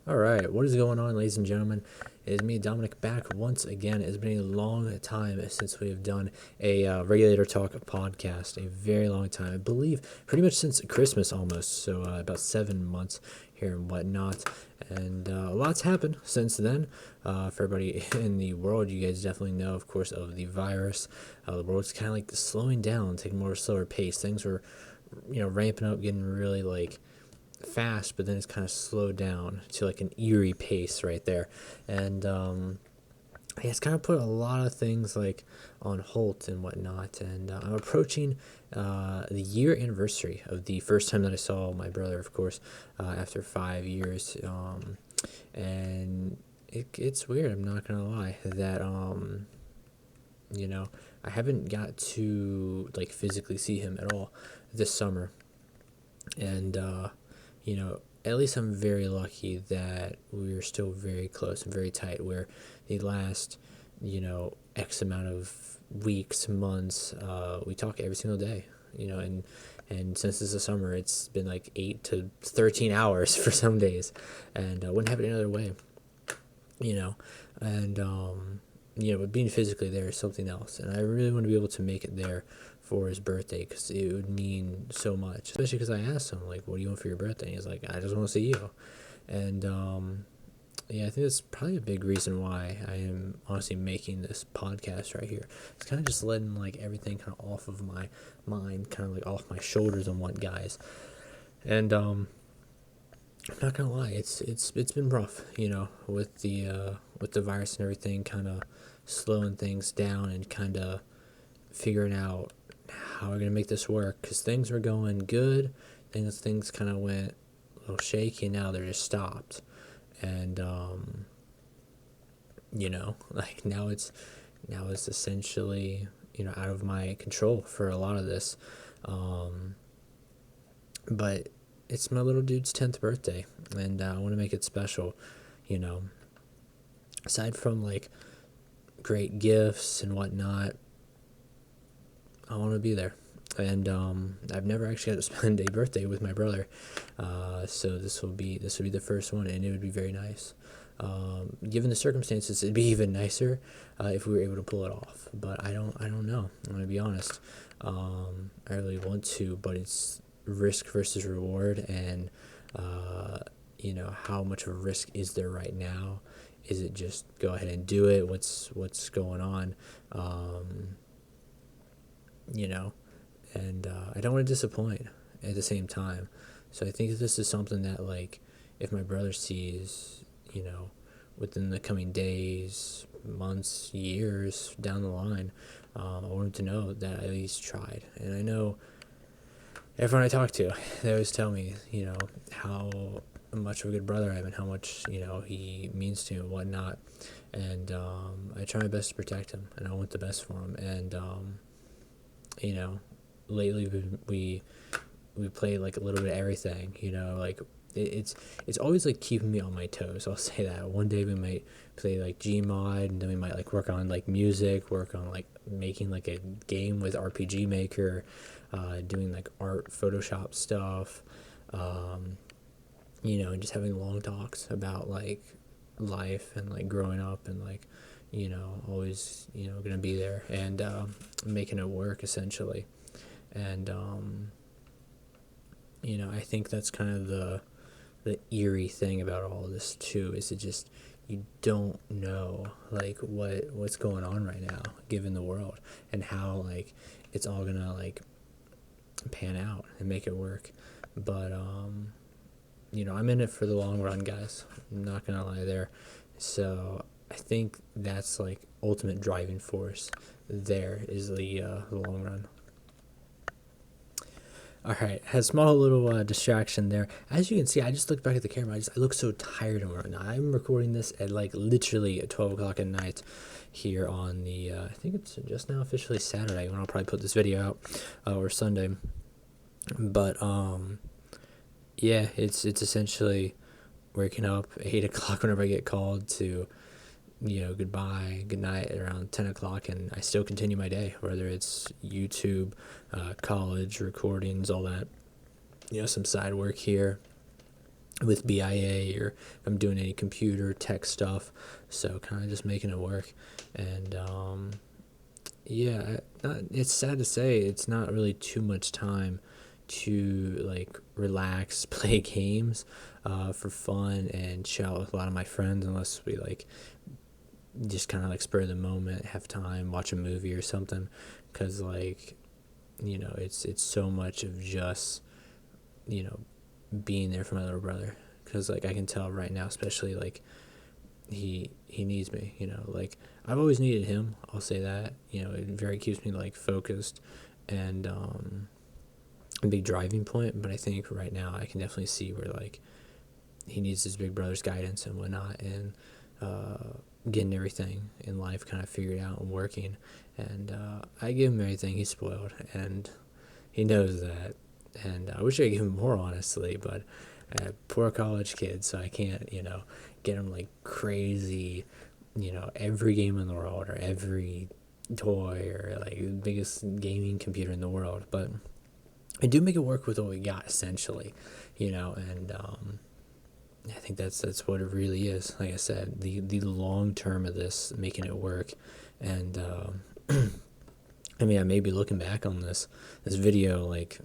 All right, what is going on, ladies and gentlemen? It is me, Dominic, back once again. It's been a long time since we have done a Regulator Talk podcast. A very long time, I believe, pretty much since Christmas almost. So about 7 months here and whatnot. And a lot's happened since then. For everybody in the world, you guys definitely know, of course, of the virus. The world's kind of like slowing down, taking more slower pace. Things were, ramping up, getting really like fast, but then it's kind of slowed down to like an eerie pace right there. And yeah, it's kind of put a lot of things like on hold and whatnot. And I'm approaching the year anniversary of the first time that I saw my brother, of course, after 5 years. And it's weird, I'm not gonna lie, that you know I haven't got to like physically see him at all this summer. And at least I'm very lucky that we're still very close and very tight. Where the last, X amount of weeks, months, we talk every single day. And since it's the summer, it's been like 8 to 13 hours for some days, and I wouldn't have it any other way. You know, and but being physically there is something else, and I really want to be able to make it there for his birthday because it would mean so much. Especially because I asked him like, "What do you want for your birthday?" And he's like, "I just want to see you," and yeah, I think that's probably a big reason why I am honestly making this podcast right here. It's kind of just letting like everything kind of off of my mind, kind of like off my shoulders and what, guys, and I'm not gonna lie, it's been rough, with the virus and everything, kind of slowing things down and kind of figuring out how we're gonna make this work. Cause things were going good, things kind of went a little shaky. Now they're just stopped, and like now it's essentially out of my control for a lot of this, but it's my little dude's 10th birthday, and I want to make it special, you know. Aside from like great gifts and whatnot, I want to be there. And I've never actually had to spend a birthday with my brother, so this will be the first one, and it would be very nice. Given the circumstances, it'd be even nicer if we were able to pull it off. But I don't know. I'm gonna be honest. I really want to, but it's risk versus reward, and how much of a risk is there right now? Is it just go ahead and do it? What's going on? Um, you know, and I don't want to disappoint at the same time. So I think this is something that like if my brother sees, within the coming days, months, years down the line, I want him to know that I at least tried. And I know everyone I talk to, they always tell me, how much of a good brother I am and how much, he means to me and whatnot. And I try my best to protect him, and I want the best for him. And, you know, lately we played like a little bit of everything, like it's always like keeping me on my toes. I'll say that. One day we might play like Gmod, and then we might like work on like music, work on like making like a game with RPG Maker, doing like art Photoshop stuff, and just having long talks about like life and like growing up and like always gonna be there and making it work essentially. And I think that's kind of the eerie thing about all of this too, is it just you don't know like what's going on right now given the world, and how like it's all gonna like pan out and make it work. But I'm in it for the long run, guys. I'm not gonna lie there. So I think that's like ultimate driving force. There is the long run. All right, had a small little distraction there. As you can see, I just looked back at the camera. I look so tired right now. I'm recording this at like literally at 12 o'clock at night here on the, I think it's just now officially Saturday when I'll probably put this video out, or Sunday. But yeah, it's essentially waking up at 8 o'clock whenever I get called to goodbye, good night around 10 o'clock, and I still continue my day, whether it's YouTube, college, recordings, all that, some side work here, with BIA, or if I'm doing any computer tech stuff. So kind of just making it work. And yeah, it's sad to say it's not really too much time to like relax, play games for fun, and chill out with a lot of my friends, unless we like just kind of like spur of the moment, have time, watch a movie or something. Because like, it's so much of just, you know, being there for my little brother. Because like I can tell right now, especially like he needs me. Like I've always needed him. I'll say that. It very keeps me like focused, and a big driving point. But I think right now I can definitely see where like he needs his big brother's guidance and whatnot, and getting everything in life kind of figured out and working. And I give him everything. He's spoiled, and he knows that. And I wish I could give him more, honestly, but poor college kid, so I can't, get him like crazy, every game in the world, or every toy, or like the biggest gaming computer in the world. But I do make it work with what we got, essentially, and I think that's what it really is. Like I said, the long term of this, making it work. And I mean, I may be looking back on this video like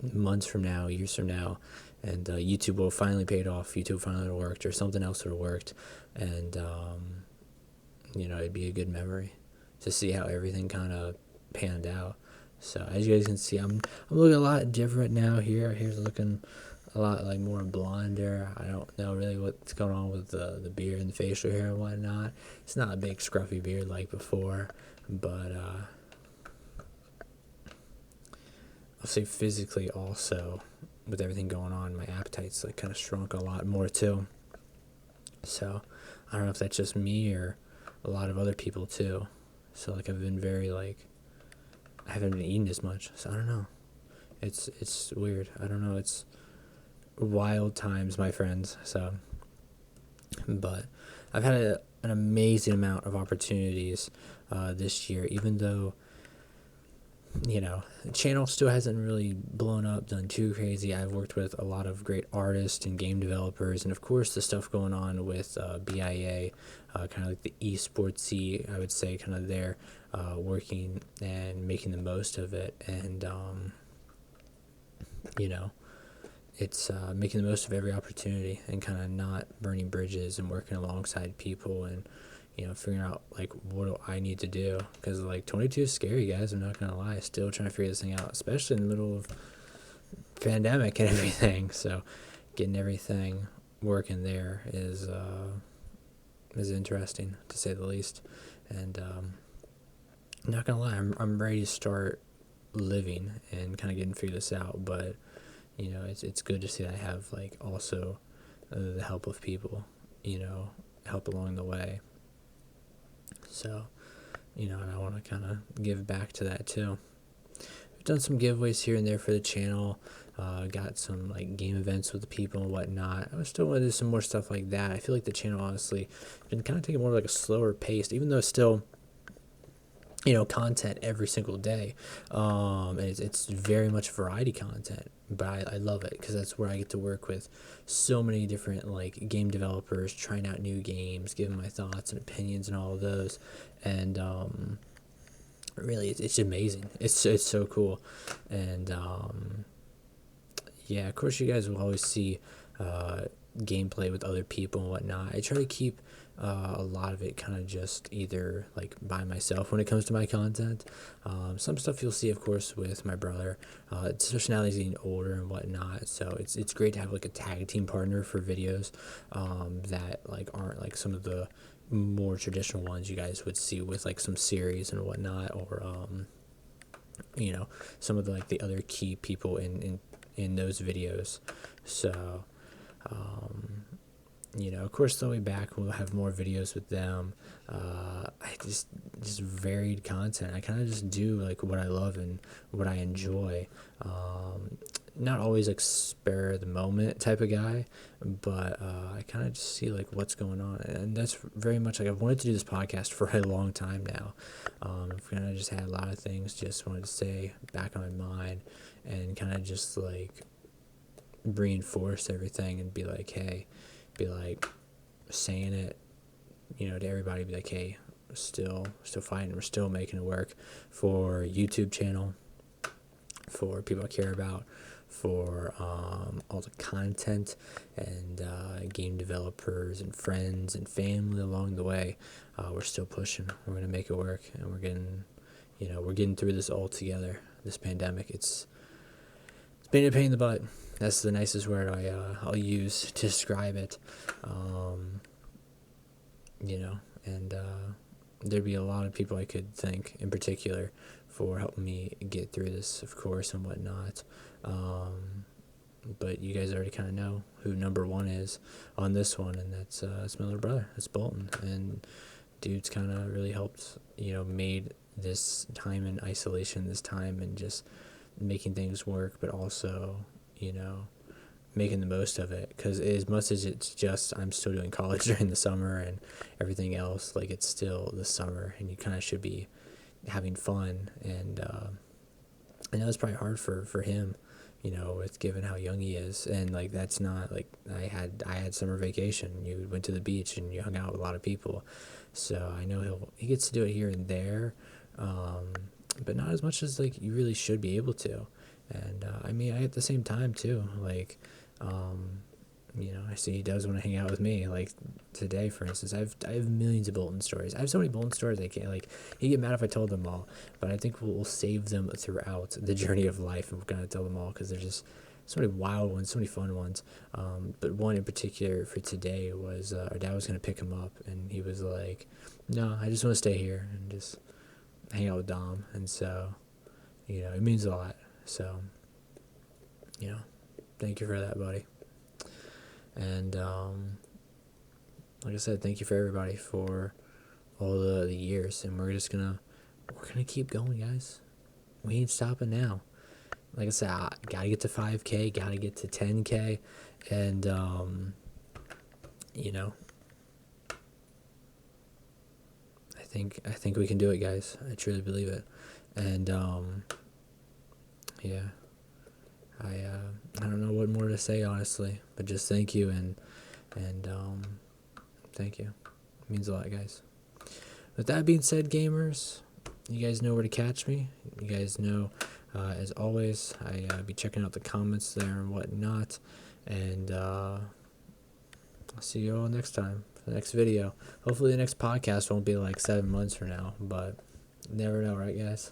months from now, years from now, and YouTube will finally paid off. YouTube finally worked, or something else would have worked, and it'd be a good memory to see how everything kind of panned out. So as you guys can see, I'm looking a lot different now. Here's looking a lot like more blonder. I don't know really what's going on with the beard and the facial hair and whatnot. It's not a big scruffy beard like before, but I'll say physically also, with everything going on, my appetite's like kind of shrunk a lot more too. So I don't know if that's just me or a lot of other people too. So like I've been very like, I haven't been eating as much. So I don't know. It's weird. I don't know. It's wild times, my friends. So, but I've had an amazing amount of opportunities this year, even though the channel still hasn't really blown up, done too crazy. I've worked with a lot of great artists and game developers, and of course the stuff going on with BIA, kind of like the esportsy, I would say, kind of there, working and making the most of it. And it's making the most of every opportunity, and kind of not burning bridges, and working alongside people, and figuring out like what do I need to do, because like 22 is scary, guys. I'm not gonna lie, still trying to figure this thing out, especially in the middle of pandemic and everything. So getting everything working there is interesting, to say the least. And I'm not gonna lie, I'm ready to start living and kind of getting figure this out. But it's good to see that I have like also the help of people, help along the way. So, and I want to kind of give back to that too. We've done some giveaways here and there for the channel. Got some like game events with the people and whatnot. I still want to do some more stuff like that. I feel like the channel honestly been kind of taking more like a slower pace, even though it's still content every single day. And it's very much variety content, but I love it because that's where I get to work with so many different like game developers, trying out new games, giving my thoughts and opinions and all of those. And really it's amazing. It's so cool. And yeah, of course you guys will always see gameplay with other people and whatnot. I try to keep a lot of it kind of just either like by myself when it comes to my content. Some stuff you'll see, of course, with my brother, especially now that he's getting older and whatnot. So it's great to have like a tag team partner for videos that like aren't like some of the more traditional ones you guys would see with like some series and whatnot, or some of the like the other key people in those videos. So of course, the way back we'll have more videos with them. I just varied content. I kind of just do like what I love and what I enjoy. Not always like spare the moment type of guy, but I kind of just see like what's going on, and that's very much like I've wanted to do this podcast for a long time now. I've kind of just had a lot of things just wanted to say back on my mind, and kind of just like reinforce everything and be like, hey, be like saying it, to everybody, be like, hey, still fighting, we're still making it work for YouTube channel, for people I care about, for all the content and game developers and friends and family along the way. We're still pushing. We're gonna make it work, and we're getting through this all together. This pandemic, it's been a pain in the butt. That's the nicest word I'll use to describe it. And there'd be a lot of people I could thank in particular for helping me get through this, of course, and whatnot. But you guys already kind of know who number one is on this one, and that's my little brother. That's Bolton, and dude's kind of really helped, made this time in isolation, this time and just making things work, but also, making the most of it, because as much as it's just I'm still doing college during the summer and everything else, like, it's still the summer and you kind of should be having fun. And I know it's probably hard for him, with given how young he is, and like that's not like I had summer vacation. You went to the beach and you hung out with a lot of people, so I know he gets to do it here and there, but not as much as like you really should be able to. And I at the same time too, like, I see he does want to hang out with me. Like today, for instance, I have millions of Bolton stories. I have so many Bolton stories I can't, like, he'd get mad if I told them all, but I think we'll save them throughout the journey of life, and we're gonna tell them all because they're just so many wild ones, so many fun ones. But one in particular for today was our dad was gonna pick him up, and he was like, "No, I just want to stay here and just hang out with Dom," and so, it means a lot. So, thank you for that, buddy. And like I said, thank you for everybody for all the years, and we're gonna keep going, guys. We ain't stopping now. Like I said, I gotta get to 5K, gotta get to 10K, and I think we can do it, guys. I truly believe it. And yeah, I don't know what more to say, honestly, but just thank you, and thank you. It means a lot, guys. With that being said, gamers, you guys know where to catch me. You guys know, as always, I be checking out the comments there and whatnot, and I'll see you all next time for the next video. Hopefully the next podcast won't be like 7 months from now, but you never know, right, guys?